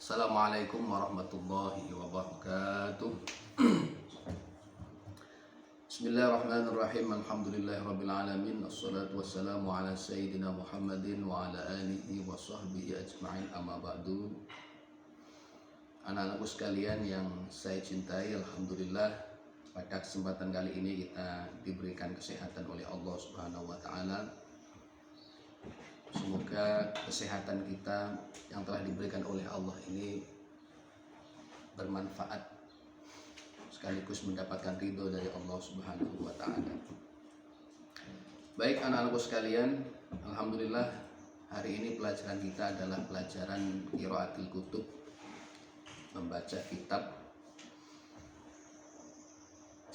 Assalamualaikum warahmatullahi wabarakatuh. Bismillahirrahmanirrahim. Alhamdulillahirabbil alamin. Wassalatu wassalamu ala sayyidina Muhammadin wa ala alihi wa sahbihi ajma'in. Amma ba'du. Anak-anakku sekalian yang saya cintai, alhamdulillah pada kesempatan kali ini kita diberikan kesehatan oleh Allah Subhanahu wa taala. Semoga kesehatan kita yang telah diberikan oleh Allah ini bermanfaat sekaligus mendapatkan ridho dari Allah Subhanahu wa taala. Baik anak-anakku sekalian, alhamdulillah hari ini pelajaran kita adalah pelajaran qiraatil kutub, membaca kitab.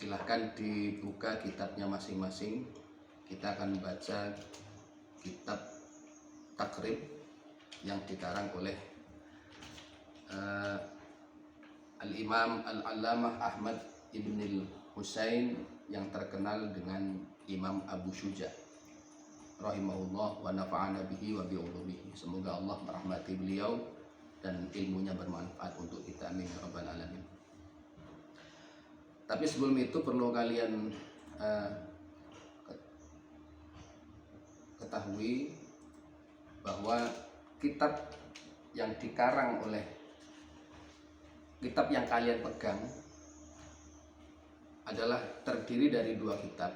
Silahkan dibuka kitabnya masing-masing. Kita akan membaca kitab Takrib yang dikarang oleh Al-Imam Al-Allamah Ahmad Ibn Husain yang terkenal dengan Imam Abu Syuja rahimahullah wa nafa'ana bihi wa bi'ulumihi. Semoga Allah merahmati beliau dan ilmunya bermanfaat untuk kita, amin ya rabbal alamin. Tapi sebelum itu perlu kalian ketahui bahwa kitab yang dikarang oleh kitab yang kalian pegang adalah terdiri dari dua kitab.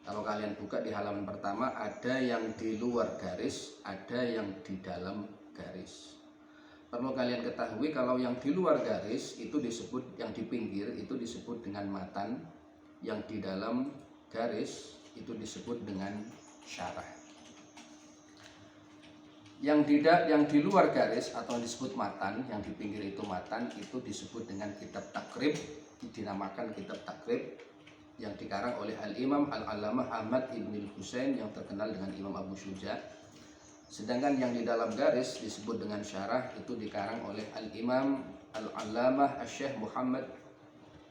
Kalau kalian buka di halaman pertama, ada yang di luar garis, ada yang di dalam garis. Perlu kalian ketahui kalau yang di luar garis itu disebut, yang di pinggir itu disebut dengan matan, yang di dalam garis itu disebut dengan syarah. Yang di luar garis atau disebut matan, yang di pinggir itu matan, itu disebut dengan kitab Takrib, dinamakan kitab Takrib yang dikarang oleh Al-Imam Al-Allamah Ahmad Ibn Husain yang terkenal dengan Imam Abu Syuja. Sedangkan yang di dalam garis disebut dengan syarah, itu dikarang oleh Al-Imam Al-Allamah Asy-Syaikh Muhammad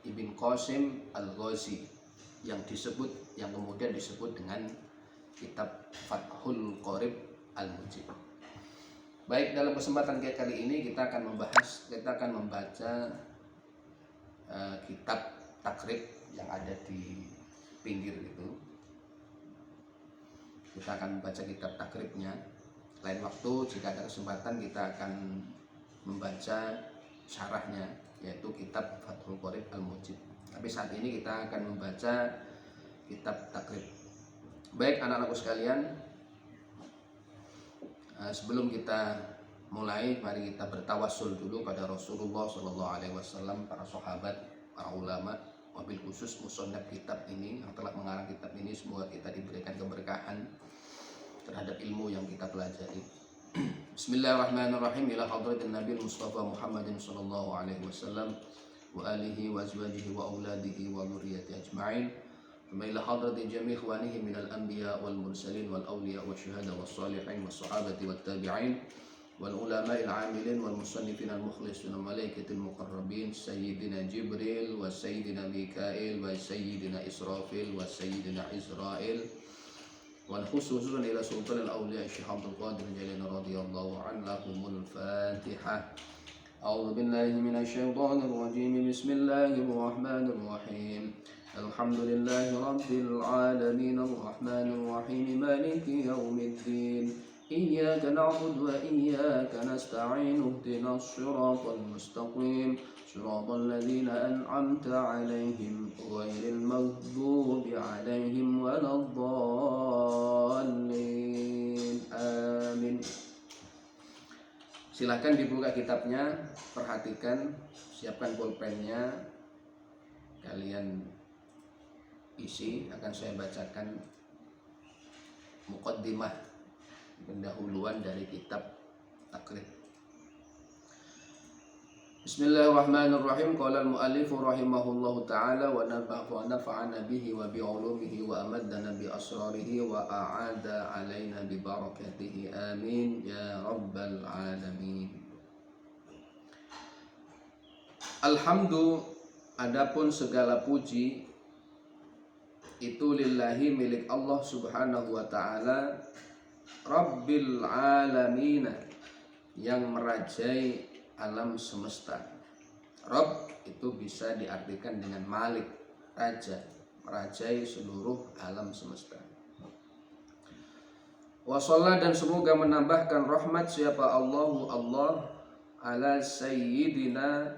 Ibn Qasim Al-Ghazi yang kemudian disebut dengan kitab Fathul Qorib Al-Mujib. Baik, dalam kesempatan kali ini kita akan membaca kitab Takrib yang ada di pinggir itu. Kita akan membaca kitab Takribnya. Lain waktu jika ada kesempatan kita akan membaca syarahnya, yaitu kitab Fathul Qorib Al-Mujib. Tapi saat ini kita akan membaca kitab Takrib. Baik anak-anakku sekalian, sebelum kita mulai, mari kita bertawassul dulu pada Rasulullah SAW, para sahabat, para ulama, wabil khusus musannaf kitab ini yang telah mengarang kitab ini. Semoga kita diberikan keberkahan terhadap ilmu yang kita pelajari. Bismillahirrahmanirrahim. Ila hadratin Nabi Mustafa Muhammadin sallallahu alaihi wasallam wa alihi wa azwajihi wa auladihi wa dzurriyyati ajma'in. إلى حضرة جميع إخوانه من الأنبياء والمرسلين والأولياء والشهداء والصالحين والصحابة والتابعين والعلماء العاملين والمصنفين المخلصين والملائكة المقربين سيدنا جبريل وسيدنا ميكائيل وسيدنا إسرافيل وسيدنا إسرائيل، وخصوصا إلى سلطان الأولياء الشيخ عبد القادر الجيلاني رضي الله عنه. لهم الفاتحة. أعوذ بالله من الشيطان الرجيم. بسم الله الرحمن الرحيم. الحمد لله رب العالمين الرحمن الرحيم مالك يوم الدين إياك نعبد وإياك نستعين اهدنا الصراط المستقيم صراط الذين أنعمت عليهم غير المغضوب عليهم ولا الضالين آمين. Silakan dibuka kitabnya, perhatikan, siapkan pulpennya, kalian isi. Akan saya bacakan muqaddimah, pendahuluan dari kitab Takrib. Bismillahirrahmanirrahim. Qala al-muallif rahimahullahu ta'ala wa nafa'ana bihi wa bi'ulumihi wa amaddana bi asrarihi wa a'ada alaina bi barakatihi, amin ya rabbal alamin. Alhamdu, adapun segala puji itu lillahi, milik Allah Subhanahu wa ta'ala, Rabbil alamin, yang merajai alam semesta. Rabb itu bisa diartikan dengan Malik, raja, merajai seluruh alam semesta. Wassallallahu dan semoga menambahkan rahmat siapa Allah ala sayyidina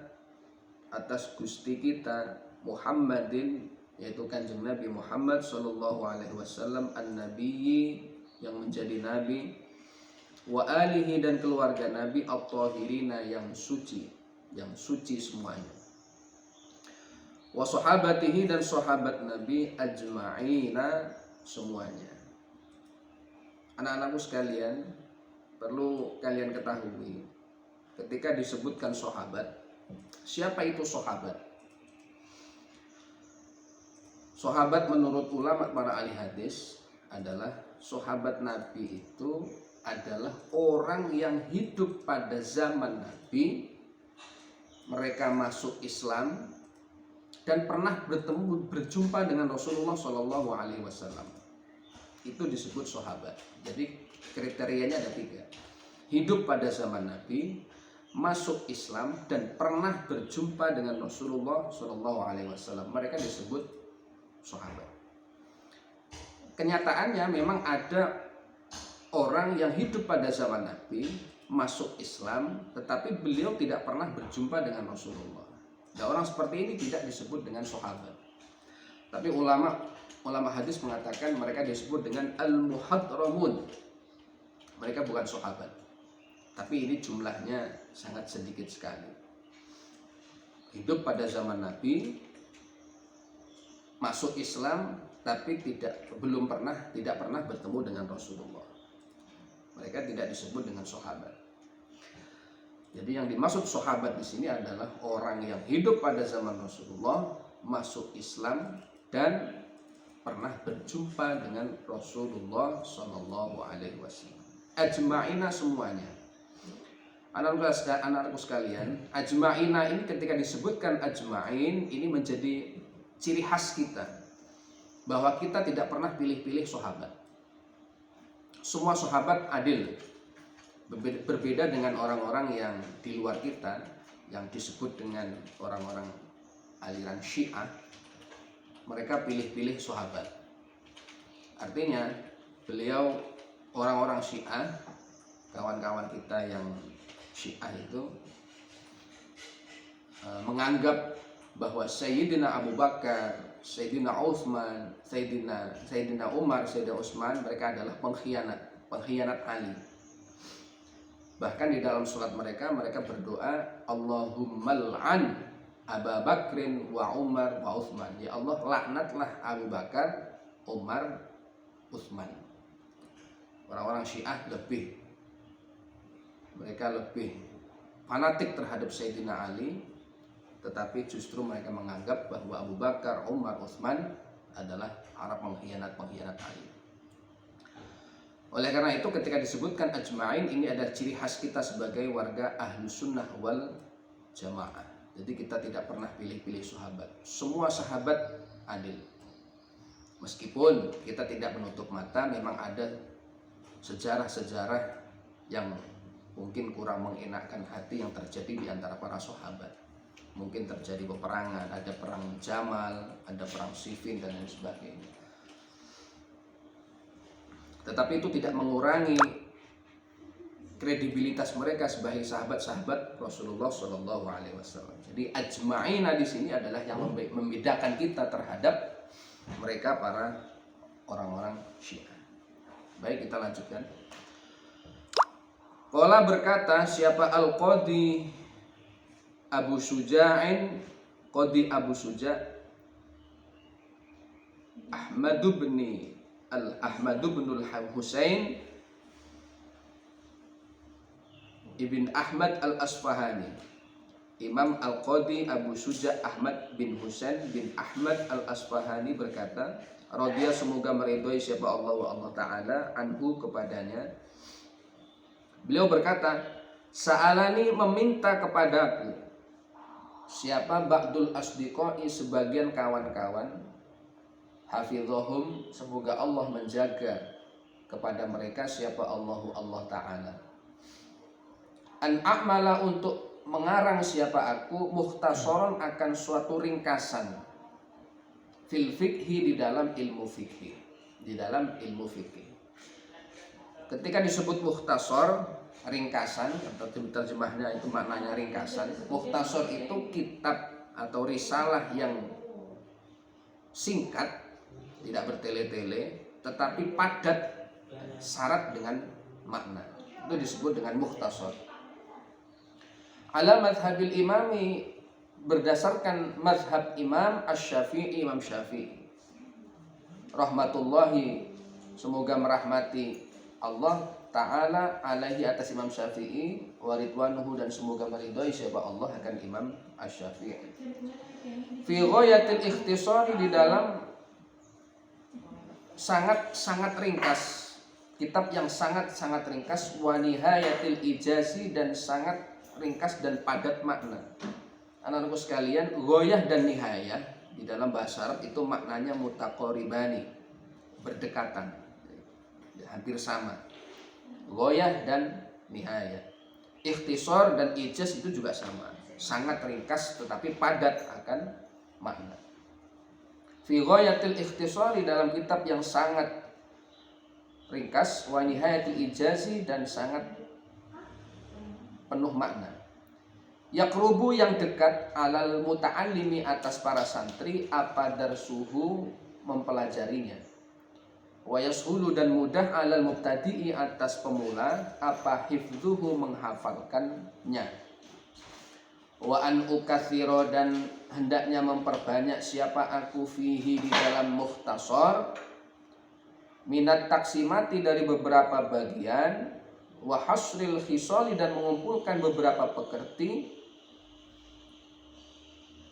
atas gusti kita Muhammadin, yaitu kanjeng Nabi Muhammad sallallahu alaihi wasallam, an-nabiyyi yang menjadi nabi, wa alihi dan keluarga Nabi, at-tahirina yang suci semuanya, wa sahabatihi dan sahabat Nabi, ajma'ina semuanya. Anak-anakku sekalian, perlu kalian ketahui, ketika disebutkan sahabat, siapa itu sahabat? Sahabat menurut ulama para ahli hadis adalah sahabat Nabi itu adalah orang yang hidup pada zaman Nabi, mereka masuk Islam dan pernah berjumpa dengan Rasulullah Shallallahu Alaihi Wasallam. Itu disebut sahabat. Jadi kriterianya ada 3: hidup pada zaman Nabi, masuk Islam, dan pernah berjumpa dengan Rasulullah Shallallahu Alaihi Wasallam. Mereka disebut sahabat. Kenyataannya memang ada orang yang hidup pada zaman Nabi, masuk Islam, tetapi beliau tidak pernah berjumpa dengan Rasulullah. Dan orang seperti ini tidak disebut dengan sahabat. Tapi ulama hadis mengatakan mereka disebut dengan al-muhadramun. Mereka bukan sahabat, tapi ini jumlahnya sangat sedikit sekali. Hidup pada zaman Nabi, masuk Islam, tapi tidak pernah bertemu dengan Rasulullah. Mereka tidak disebut dengan sahabat. Jadi yang dimaksud sahabat di sini adalah orang yang hidup pada zaman Rasulullah, masuk Islam, dan pernah berjumpa dengan Rasulullah Shallallahu Alaihi Wasallam. Ajma'ina semuanya. Anak-anakku sekalian, ajma'ina ini ketika disebutkan ajma'in, ini menjadi ciri khas kita, bahwa kita tidak pernah pilih-pilih sahabat. Semua sahabat adil. Berbeda dengan orang-orang yang di luar kita, yang disebut dengan orang-orang aliran Syiah. Mereka pilih-pilih sahabat. Artinya beliau, orang-orang Syiah, kawan-kawan kita yang Syiah itu menganggap bahwa Sayyidina Abu Bakar, Sayyidina Utsman, Sayyidina Umar, Sayyidina Utsman, mereka adalah pengkhianat Ali. Bahkan di dalam surat mereka berdoa, Allahumma l'an Abu Bakrin wa Umar wa Utsman. Ya Allah, laknatlah Abu Bakar, Umar, Utsman. Orang-orang Syiah mereka lebih fanatik terhadap Sayyidina Ali, tetapi justru mereka menganggap bahwa Abu Bakar, Umar, Utsman adalah para pengkhianat Ali. Oleh karena itu ketika disebutkan ajma'in, ini adalah ciri khas kita sebagai warga Ahlus Sunnah wal Jamaah. Jadi kita tidak pernah pilih-pilih sahabat. Semua sahabat adil. Meskipun kita tidak menutup mata, memang ada sejarah-sejarah yang mungkin kurang mengenakkan hati yang terjadi di antara para sahabat. Mungkin terjadi peperangan, ada perang Jamal, ada perang Siffin, dan lain sebagainya. Tetapi itu tidak mengurangi kredibilitas mereka sebagai sahabat-sahabat Rasulullah Shallallahu Alaihi Wasallam. Jadi ajma'ina di sini adalah yang membedakan kita terhadap mereka para orang-orang Syiah. Baik, kita lanjutkan. Qala berkata siapa al-Qadi Abu Syuja'in, Qadi Abu Syuja' Ahmad bin al-Husain Ibn Ahmad al-Asfahani. Imam Al-Qadi Abu Syuja' Ahmad bin Husain bin Ahmad al-Asfahani berkata, radhiya semoga meridhoi siapa Allah Ta'ala anhu kepadanya. Beliau berkata, sa'alani meminta kepadaku siapa ba'dul asdiqai sebagian kawan-kawan, hafizahum semoga Allah menjaga kepada mereka siapa Allah Ta'ala. An a'mala untuk mengarang siapa aku mukhtasaran akan suatu ringkasan fil fikhi di dalam ilmu fikih. Di dalam ilmu fikih. Ketika disebut mukhtasar, ringkasan atau terjemahnya itu maknanya ringkasan. Mukhtasar itu kitab atau risalah yang singkat, tidak bertele-tele, tetapi padat syarat dengan makna. Itu disebut dengan mukhtasar. Ala madhabil imami, berdasarkan mazhab Imam Asy-Syafi'i, Imam Syafi'i rahmatullahi, semoga merahmati Allah Ta'ala alaihi atas Imam Syafi'i wa ridwanuhu, dan semoga meridhai siapa Allah akan Imam Asy-Syafi'i. Fi ghayatil ikhtisari, di dalam sangat ringkas, kitab yang sangat ringkas, wa nihayatil ijazi, dan sangat ringkas dan padat makna. Anak-anakku sekalian, ghayah dan nihayah di dalam bahasa Arab itu maknanya mutaqaribani, berdekatan, hampir sama. Ghayah dan nihayah. Ikhtisar dan ijaz itu juga sama, sangat ringkas tetapi padat akan makna. Fi ghayatil ikhtisar, di dalam kitab yang sangat ringkas, wa nihayatil ijazi, dan sangat penuh makna. Yaqrubu, yang dekat, alal muta'allimi, atas para santri, apa darsuhu, mempelajarinya. Wa yashulu, dan mudah, alal mubtadi'i, atas pemula, apa hifdzuhu, menghafalkannya. Wa an ukatsira, dan hendaknya memperbanyak siapa aku fihi, di dalam mukhtasar, minat taksimati, dari beberapa bagian, wa hasril khisali, dan mengumpulkan beberapa pekerti.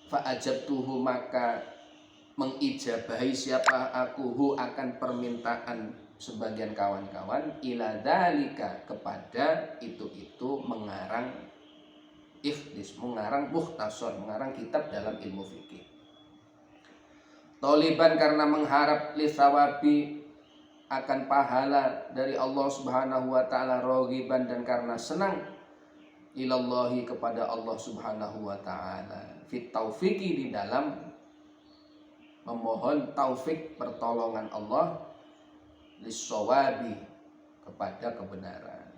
Fa ajabtuhu, maka mengijabahi siapa aku hu, akan permintaan sebagian kawan-kawan, ila dzalika, kepada itu mengarang ikhtis, mengarang mukhtasar, mengarang kitab dalam ilmu fikih. Toliban, karena mengharap, li thawabi, akan pahala dari Allah Subhanahu wa taala, raghiban, dan karena senang, ilallahi, kepada Allah Subhanahu wa taala, fit taufiqi, di dalam memohon taufik, pertolongan Allah, lis-shawabi, kepada kebenaran.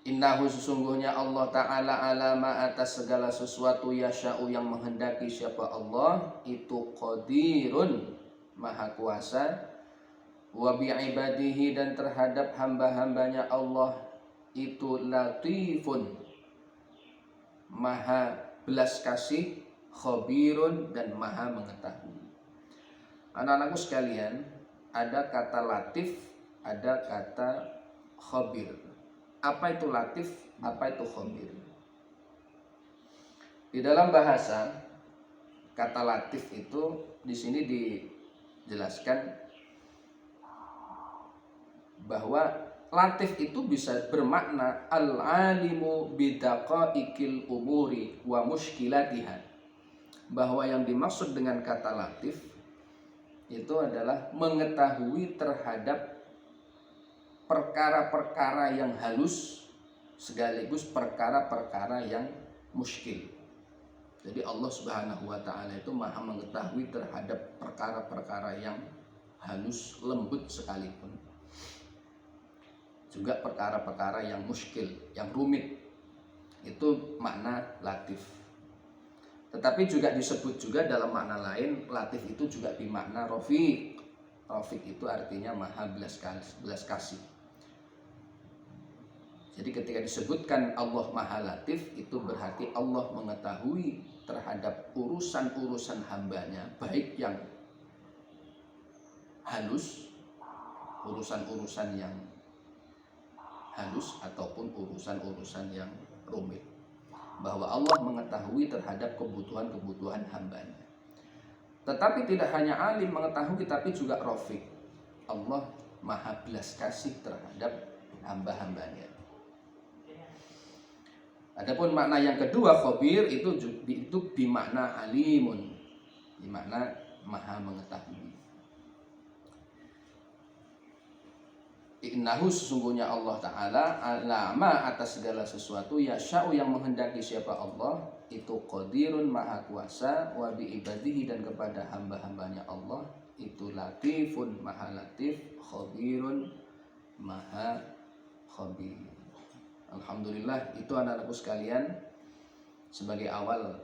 Innahu, sesungguhnya Allah Ta'ala, alama, atas segala sesuatu, yasha'u, yang menghendaki siapa Allah, itu qadirun, maha kuasa, wa bi'ibadihi, dan terhadap hamba-hambanya Allah itu latifun, maha belas kasih, khabirun, dan maha mengetahui. Anak-anakku sekalian, ada kata latif, ada kata khabir. Apa itu latif? Apa itu khabir? Di dalam bahasa, kata latif itu di sini dijelaskan bahwa latif itu bisa bermakna al-alimu bidaqaiqil umuri wa mushkilatiha, bahwa yang dimaksud dengan kata latif itu adalah mengetahui terhadap perkara-perkara yang halus sekaligus perkara-perkara yang muskil. Jadi Allah Subhanahu wa taala itu maha mengetahui terhadap perkara-perkara yang halus, lembut sekalipun, juga perkara-perkara yang muskil, yang rumit. Itu makna latif. Tetapi juga disebut juga dalam makna lain, latif itu juga bermakna rafiq. Rafiq itu artinya maha belas kasih. Jadi ketika disebutkan Allah maha latif, itu berarti Allah mengetahui terhadap urusan-urusan hambanya, baik yang halus, urusan-urusan yang halus, ataupun urusan-urusan yang rumit. Bahwa Allah mengetahui terhadap kebutuhan-kebutuhan hambanya. Tetapi tidak hanya alim mengetahui, tapi juga rafiq. Allah maha belas kasih terhadap hamba-hambanya. Adapun makna yang kedua, khabir, itu bimakna alimun, bimakna maha mengetahui. Innahu sesungguhnya Allah Ta'ala alama atas segala sesuatu yasha'u yang menghendaki siapa Allah itu qadirun maha kuasa wa bi ibadihi dan kepada hamba-hambanya Allah itu latifun maha latif khabirun maha khabir. Alhamdulillah, itu anak-anakku sekalian sebagai awal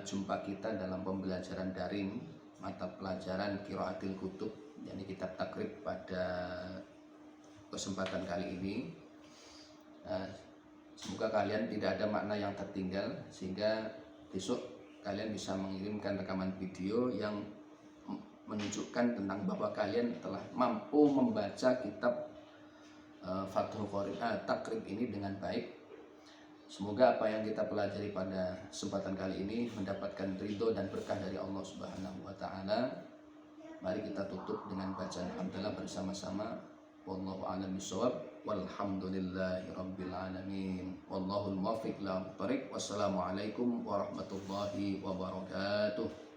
jumpa kita dalam pembelajaran daring mata pelajaran Qiraatil Kutub, yakni kitab takrib pada kesempatan kali ini. Semoga kalian tidak ada makna yang tertinggal sehingga besok kalian bisa mengirimkan rekaman video yang menunjukkan tentang bahwa kalian telah mampu membaca kitab Fathul Qorib takrib ini dengan baik. Semoga apa yang kita pelajari pada kesempatan kali ini mendapatkan ridho dan berkah dari Allah Subhanahu wa Ta'ala. Mari kita tutup dengan bacaan hamdalah bersama-sama. Wallahu a'lam bishawab. Walhamdulillahi rabbil alamin. Wallahul muwaffiq ila thoriq. Wassalamualaikum warahmatullahi wabarakatuh.